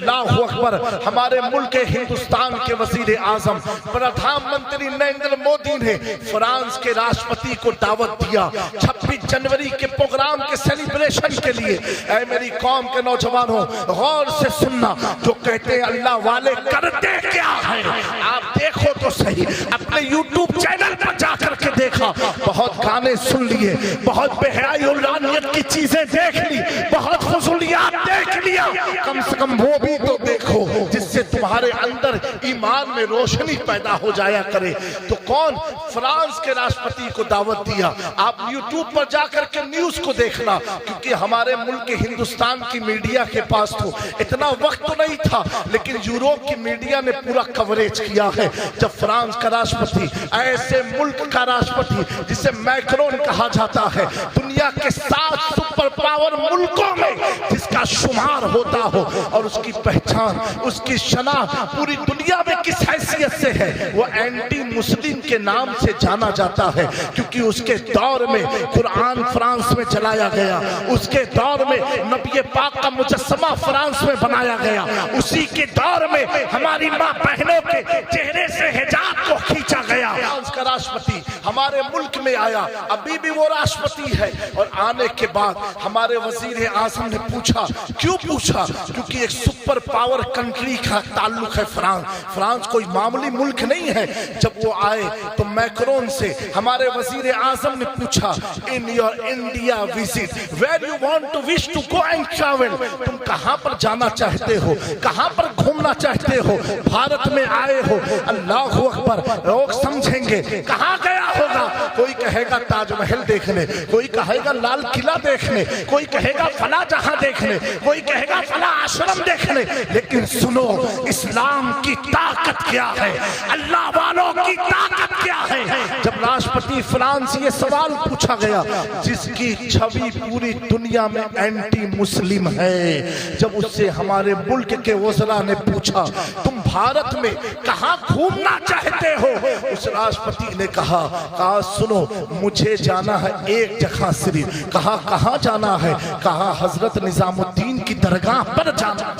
अल्लाहु अकबर। हमारे मुल्क हिंदुस्तान के वजीर आजम प्रधानमंत्री नरेंद्र मोदी ने फ्रांस के राष्ट्रपति को दावत दिया 26 जनवरी के प्रोग्राम के सेलिब्रेशन के लिए। ऐ मेरी कौम के नौजवानों, गौर से सुनना, जो कहते हैं अल्लाह वाले करते क्या है, आप देखो तो सही। अपने यूट्यूब चैनल पर जाकर के देखा, बहुत गाने सुन लिए, बहुत बेहयाई और लानियत की चीजें देख ली, बहुत फजूलियात देख लिया। कम से कम वो भी तो देखो जिससे तुम्हारे अंदर ईमान में रोशनी पैदा हो जाया करे। तो कौन? फ्रांस के राष्ट्रपति को दावत दिया। आप यूट्यूब पर जाकर के न्यूज को देखना, क्योंकि हमारे मुल्क हिंदुस्तान की मीडिया के पास तो इतना वक्त तो नहीं था, लेकिन यूरोप की मीडिया ने पूरा कवरेज किया है। जब फ्रांस का राष्ट्रपति, ऐसे मुल्क का राष्ट्रपति जिसे मैक्रोन कहा जाता है, दुनिया के 7 सुपर पावर मुल्कों में जिसका शुमार होता हो और उसकी पहचान, उसकी शनाख्त पूरी दुनिया में किस हैसियत से है, वो एंटी मुस्लिम के नाम से जाना जाता है। क्योंकि उसके दौर में कुरान फ्रांस में चलाया गया, उसके दौर में नबी पाक का मुजस्समा फ्रांस में बनाया गया, उसी के दौर में हमारी माँ बहनों के चेहरे से हिजाब को खींचा गया। फ्रांस का राष्ट्रपति हमारे मुल्क में आया, अभी भी वो राष्ट्रपति है। और आने के बाद हमारे वजीर आजम ने पूछा, क्यों पूछा? क्योंकि एक सुपर पावर कंट्री का ताल्लुक है फ्रांस। फ्रांस कोई मामूली मुल्क नहीं है। जब वो आए तो मैक्रोन से हमारे वजीर आजम ने पूछा, in your India visit where you want to wish to go and travel, तुम कहां पर जाना चाहते हो, कहां पर घूमना चाहते हो? भारत में आए हो, अल्लाहु अकबर। लोग समझेंगे कहां गया होगा, कोई कहेगा ताजमहल देखने, कोई कहेगा लाल किला देखने, कोई कहेगा फला जहां देखने, कोई कहेगा फला आश्रम देखने। लेकिन सुनो, इस्लाम की ताकत क्या है, अल्लाह वालों की ताकत क्या है। जब राष्ट्रपति फ्रांस ये सवाल पूछा गया, जिसकी छवि पूरी दुनिया में एंटी मुस्लिम है, जब उससे हमारे मुल्क के वज़रा ने पूछा, तुम भारत में कहां घूमना चाहते हो, उस राष्ट्रपति ने कहा सुनो, मुझे जाना है एक जगह सिर्फ। कहा कहां जाना है? कहा हजरत निजामुद्दीन की दरगाह पर जाना,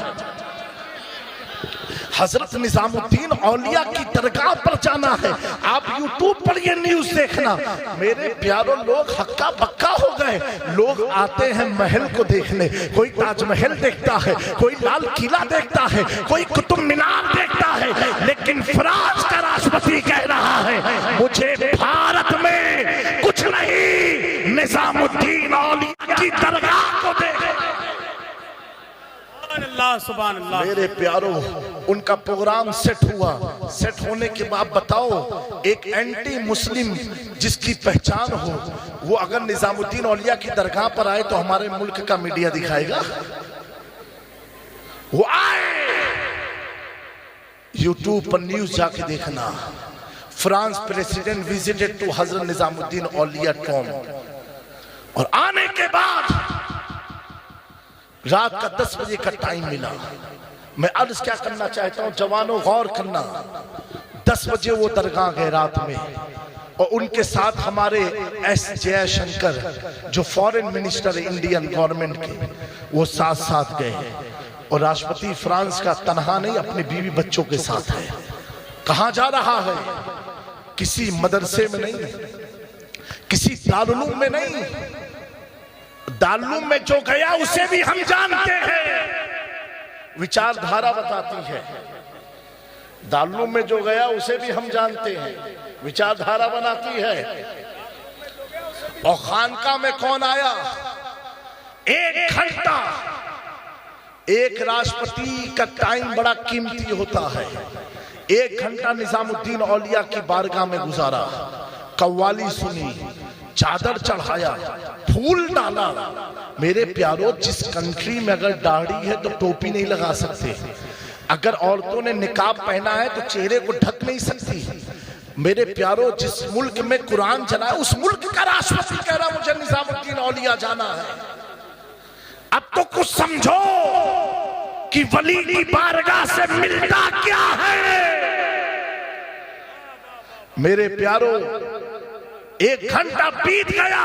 हजरत निजामुद्दीन औलिया की दरगाह पर जाना है। आप यूट्यूब पर ये न्यूज देखना। मेरे प्यारों, लोग हक्का बक्का हो गए। लोग आते हैं महल को देखने, कोई ताजमहल देखता है, कोई लाल किला देखता है, कोई कुतुब मीनार देखता है। लेकिन फ्रांस का राष्ट्रपति कह रहा है, मुझे भारत में कुछ नहीं, निजामुद्दीन औलिया की दरगाह को देखना। सुभान अल्लाह। मेरे प्यारों, उनका प्रोग्राम सेट हुआ। सेट होने के बाद बताओ, एक एंटी मुस्लिम जिसकी पहचान हो, वो अगर निजामुद्दीन औलिया की दरगाह पर आए तो हमारे मुल्क का मीडिया दिखाएगा? वो आए, यूट्यूब पर न्यूज जाके देखना, France president visited to Hazrat Nizamuddin Auliya Tom. और आने के बाद रात का 10 बजे का टाइम मिला। मैं अर्ज क्या करना चाहता हूं, जवानों गौर करना। 10 बजे वो दरगाह गए रात में, और उनके साथ हमारे एस जयशंकर जो फॉरेन मिनिस्टर है इंडियन गवर्नमेंट के, वो साथ साथ गए। और राष्ट्रपति फ्रांस का तनहा नहीं, अपने बीवी बच्चों के साथ है। कहां जा रहा है? किसी मदरसे में नहीं, किसी दारुल में नहीं। दारुल में जो गया उसे भी हम जानते हैं, विचारधारा बताती है। दारुल में जो गया उसे भी हम जानते हैं, विचारधारा बनाती है। और खानका में कौन आया? 1 घंटा। एक राष्ट्रपति का टाइम बड़ा कीमती होता है। 1 घंटा निजामुद्दीन औलिया की बारगाह में गुजारा, कव्वाली सुनी, चादर चढ़ाया, फूल डाला। मेरे प्यारों, जिस कंट्री में अगर दाढ़ी है तो टोपी नहीं लगा सकते, अगर औरतों ने निकाब पहना है तो चेहरे को ढक नहीं सकती। मेरे प्यारों, जिस मुल्क में कुरान चला है, उस मुल्क का राष्ट्रपति कह रहा मुझे निजामुद्दीन औलिया जाना है। अब तो कुछ समझो कि वली की बारगाह से मिलता क्या है। मेरे प्यारों, 1 घंटा बीत गया,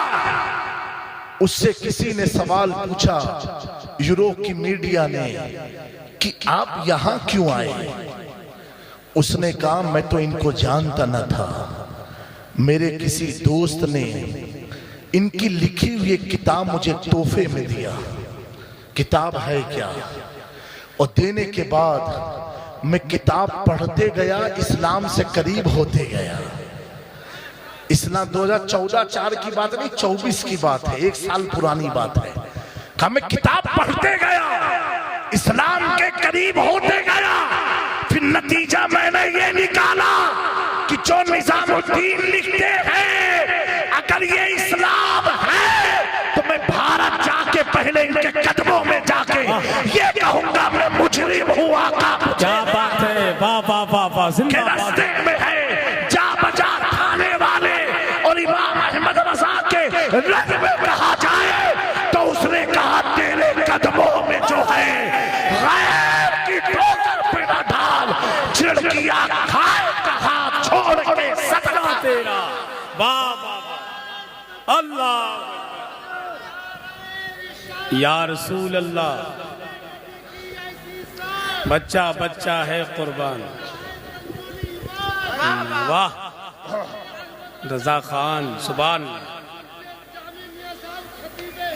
उससे किसी ने सवाल पूछा, यूरोप की मीडिया ने, कि आप यहां क्यों आए? उसने कहा मैं तो इनको जानता न था, मेरे किसी दोस्त ने इनकी लिखी हुई एक किताब मुझे तोहफे में दिया। किताब है क्या? और देने के बाद मैं किताब पढ़ते गया, इस्लाम से करीब होते गया। इस्लाम 2014-4 की बात नहीं, 24 की बात है, 1 साल पुरानी बात है। कहा मैं किताब पढ़ते गया, इस्लाम के करीब होते गया। फिर नतीजा मैंने ये निकाला कि जो निजामुद्दीन लिखते हैं, अगर ये इस्लाम है तो मैं भारत जाके पहले इनके कदमों में जाके ये कहूंगा मैं मुजरिम हुआ का। क्या बात है, वाह वाह वाह वाह, जिंदाबाद। रास्ते में है जा बजा खाने वाले और इमाम अहमद रजा के रंग में कहा जाए तो उसने कहा तेरे कदमों में जो है गैर की ठोकर पे न डाल, चिड़किया खाए कहा छोड़ के सदका तेरा। वाह वाह वाह, अल्लाह या रसूल अल्लाह। बच्चा बच्चा है कुर्बान। वाह रजा खान, सुभान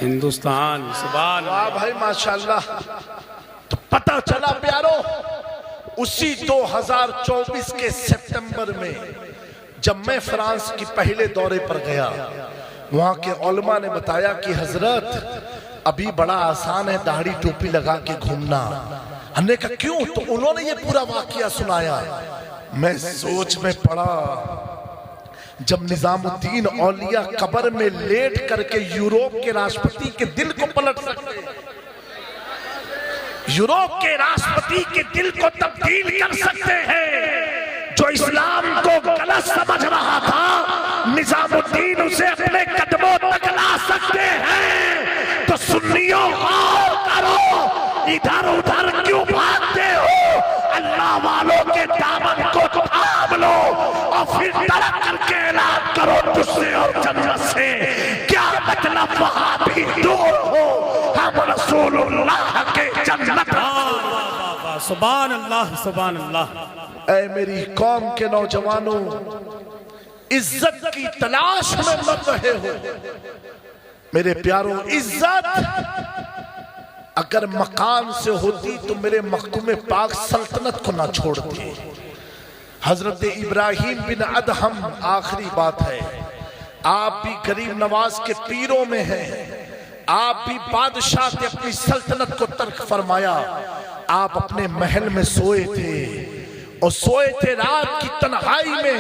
हिंदुस्तान, सुभान। वाह भाई माशाल्लाह। तो पता चला प्यारो, उसी 2024 के सितंबर में जब मैं फ्रांस की पहले दौरे पर गया, वहां के उलमा ने बताया कि हजरत अभी बड़ा आसान है दाढ़ी टोपी लगा के घूमना। हमने कहा क्यों? तो उन्होंने ये पूरा वाकया सुनाया। मैं सोच में पड़ा, जब निजामुद्दीन औलिया कब्र में लेट करके यूरोप के राष्ट्रपति के दिल को पलट सकते, यूरोप के राष्ट्रपति के दिल को तब्दील कर सकते हैं। जो इस्लाम को गलत समझ रहा था, निजामुद्दीन उसे अपने कदमों तक ला सकते हैं। तो सुन्नियों गौर करो, इधर उधर क्यों भागते हो? अल्लाह वालों के दामन को थाम लो और फिर तड़प करके ऐलान करो तुझसे और जन्नत से। क्या मतलब वहां भी दूर हो, हम रसूलुल्लाह के जन्नत। सुभान अल्लाह, सुभान अल्लाह। ऐ मेरी कौम के नौजवानों, इज्जत की तलाश में मत रहे हो मेरे प्यारों। इज्जत अगर मकान से होती तो मेरे मखदूम पाक सल्तनत को ना छोड़ते। हजरत इब्राहिम बिन अदहम, आखिरी बात है, आप भी गरीब नवाज के पीरों में हैं, आप भी बादशाह थे, अपनी सल्तनत को तर्क फरमाया। आप अपने महल में सोए थे और सोए थे रात की तन्हाई में,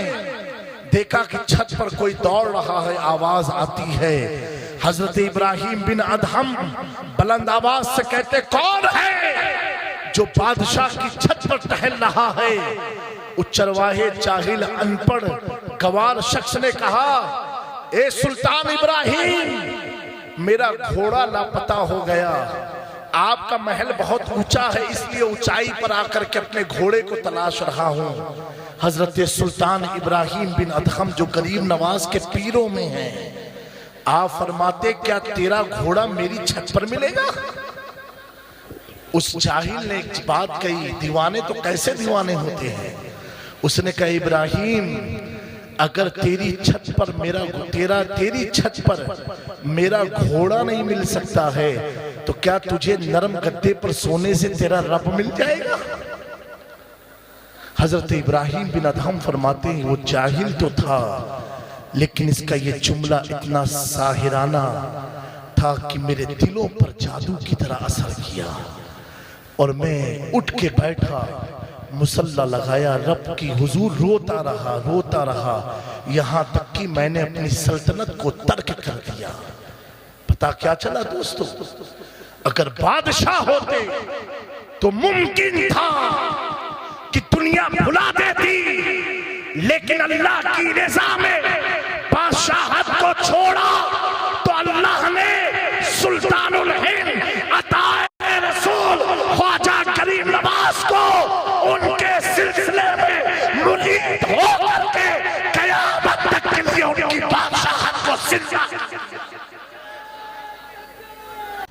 देखा कि छत पर कोई दौड़ रहा है, आवाज आती है। हजरत इब्राहिम बिन अदहम बुलंद आवाज से कहते कौन है जो बादशाह की छत पर टहल रहा है? उच्चरवाहे जाहिल अनपढ़ गवार शख्स ने कहा, ए सुल्तान इब्राहिम, मेरा घोड़ा लापता हो गया। आपका महल बहुत ऊंचा है, इसलिए ऊंचाई पर आकर के अपने घोड़े को तलाश रहा हूं। हजरत सुल्तान इब्राहिम बिन अदहम जो गरीब नवाज के पीरों में हैं, आप फरमाते क्या तेरा घोड़ा मेरी छत पर मिलेगा? उस जाहिल ने एक बात कही, दीवाने तो कैसे दीवाने होते हैं। उसने कहा इब्राहिम, अगर तेरी छत पर तेरी छत पर मेरा घोड़ा नहीं मिल सकता है तो क्या तुझे नरम गद्दे पर सोने से तेरा रब मिल जाएगा? हजरत इब्राहिम बिन अदहम फरमाते हैं वो जाहिल तो था, लेकिन इसका ये जुमला इतना साहिराना था कि मेरे दिलों पर जादू की तरह असर किया। और मैं उठ के बैठा, मुसल्ला लगाया, रब की हुजूर रोता रहा, यहां तक कि मैंने अपनी सल्तनत को तर्क कर दिया। पता क्या चला दोस्तों, अगर बादशाह होते तो मुमकिन था कि दुनिया भुला देती, लेकिन अल्लाह की रज़ा में बादशाहत को छोड़ा